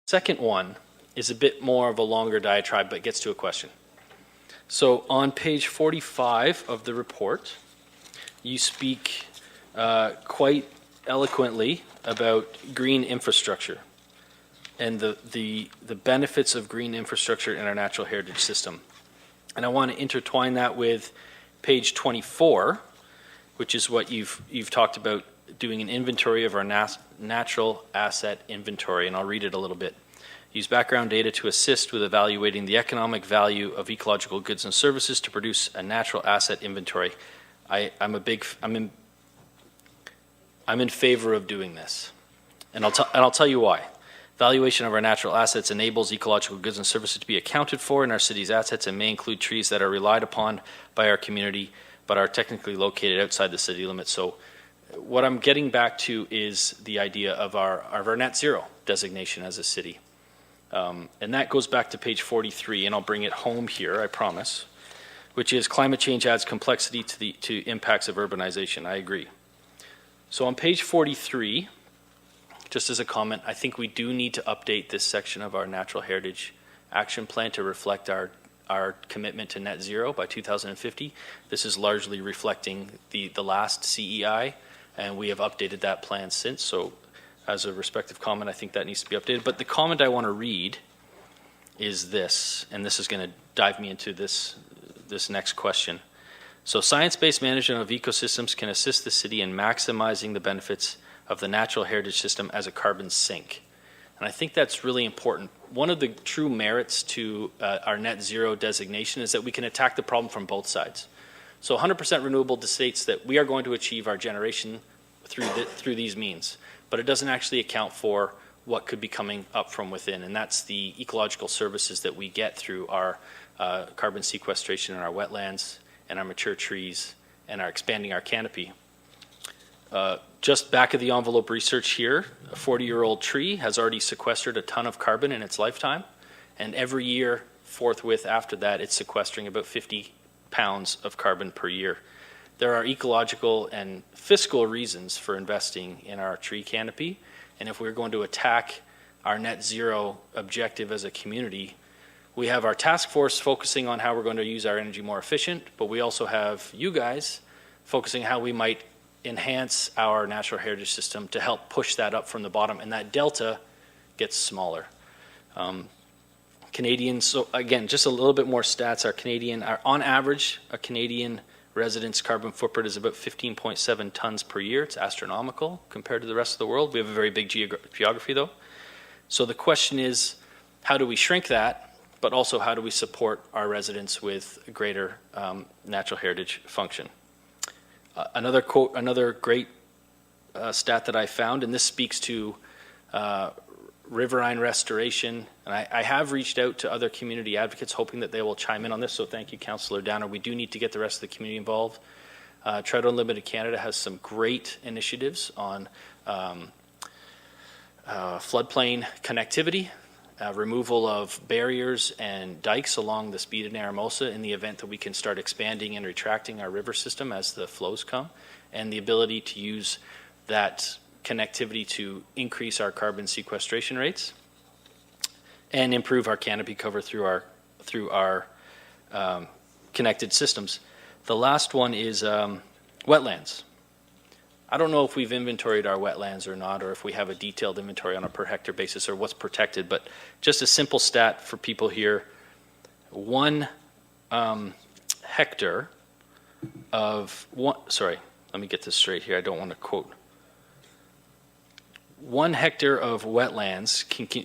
Second one is a bit more of a longer diatribe, but gets to a question. So on page 45 of the report, you speak quite eloquently about green infrastructure and the benefits of green infrastructure in our natural heritage system. And I want to intertwine that with page 24, which is what you've talked about, doing an inventory of our natural asset inventory, and I'll read it a little bit. Use background data to assist with evaluating the economic value of ecological goods and services to produce a natural asset inventory. I'm in favor of doing this, and I'll tell you why. Valuation of our natural assets enables ecological goods and services to be accounted for in our city's assets and may include trees that are relied upon by our community but are technically located outside the city limits. So what I'm getting back to is the idea of our net zero designation as a city. And that goes back to page 43, and I'll bring it home here, I promise, which is climate change adds complexity to impacts of urbanization. I agree. So on page 43, just as a comment, I think we do need to update this section of our Natural Heritage Action Plan to reflect our commitment to net zero by 2050. This is largely reflecting the last CEI, and we have updated that plan since. So as a respective comment, I think that needs to be updated. But the comment I want to read is this, and this is going to dive me into this next question. So science-based management of ecosystems can assist the city in maximizing the benefits of the natural heritage system as a carbon sink. And I think that's really important. One of the true merits to our net zero designation is that we can attack the problem from both sides. So 100% renewable states that we are going to achieve our generation through these means, but it doesn't actually account for what could be coming up from within, and that's the ecological services that we get through our carbon sequestration in our wetlands and our mature trees and our expanding our canopy. Just back of the envelope research here, a 40-year-old tree has already sequestered a ton of carbon in its lifetime, and every year forthwith after that it's sequestering about 50 pounds of carbon per year. There are ecological and fiscal reasons for investing in our tree canopy, and if we're going to attack our net zero objective as a community, we have our task force focusing on how we're going to use our energy more efficient, but we also have you guys focusing how we might enhance our natural heritage system to help push that up from the bottom, and that delta gets smaller. Canadians, so again, just a little bit more stats. On average, a Canadian resident's carbon footprint is about 15.7 tons per year. It's astronomical compared to the rest of the world. We have a very big geography though. So the question is, how do we shrink that, but also how do we support our residents with a greater natural heritage function? Another quote, another great stat that I found, and this speaks to riverine restoration. And I have reached out to other community advocates hoping that they will chime in on this, so thank you, Councillor Downer. We do need to get the rest of the community involved. Trout Unlimited Canada has some great initiatives on floodplain connectivity, removal of barriers and dikes along the Speed and Aramosa in the event that we can start expanding and retracting our river system as the flows come, and the ability to use that connectivity to increase our carbon sequestration rates and improve our canopy cover through our connected systems. The last one is wetlands. I don't know if we've inventoried our wetlands or not, or if we have a detailed inventory on a per hectare basis or what's protected, but just a simple stat for people here. 1 hectare of sorry, let me get this straight here. I don't want to quote. 1 hectare of wetlands,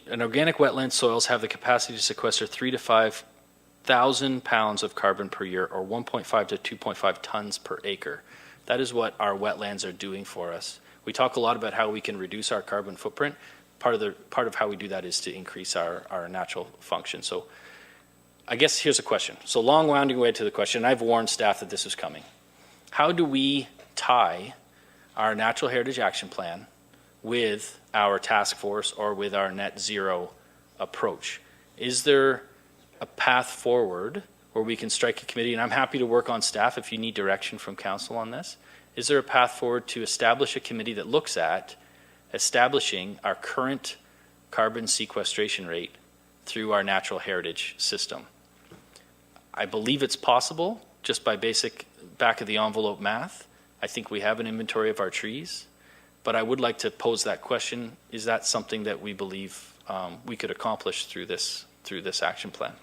an organic wetland soils have the capacity to sequester 3,000 to 5,000 pounds of carbon per year, or 1.5 to 2.5 tons per acre. That is what our wetlands are doing for us. We talk a lot about how we can reduce our carbon footprint. Part of how we do that is to increase our natural function. So I guess here's a question. So long winding way to the question. I've warned staff that this is coming. How do we tie our Natural Heritage Action Plan with our task force or with our net zero approach? Is there a path forward where we can strike a committee, and I'm happy to work on staff if you need direction from council on this. Is there a path forward to establish a committee that looks at establishing our current carbon sequestration rate through our natural heritage system. I believe it's possible just by basic back of the envelope math. I think we have an inventory of our trees, but I would like to pose that question. Is that something that we believe we could accomplish through this action plan?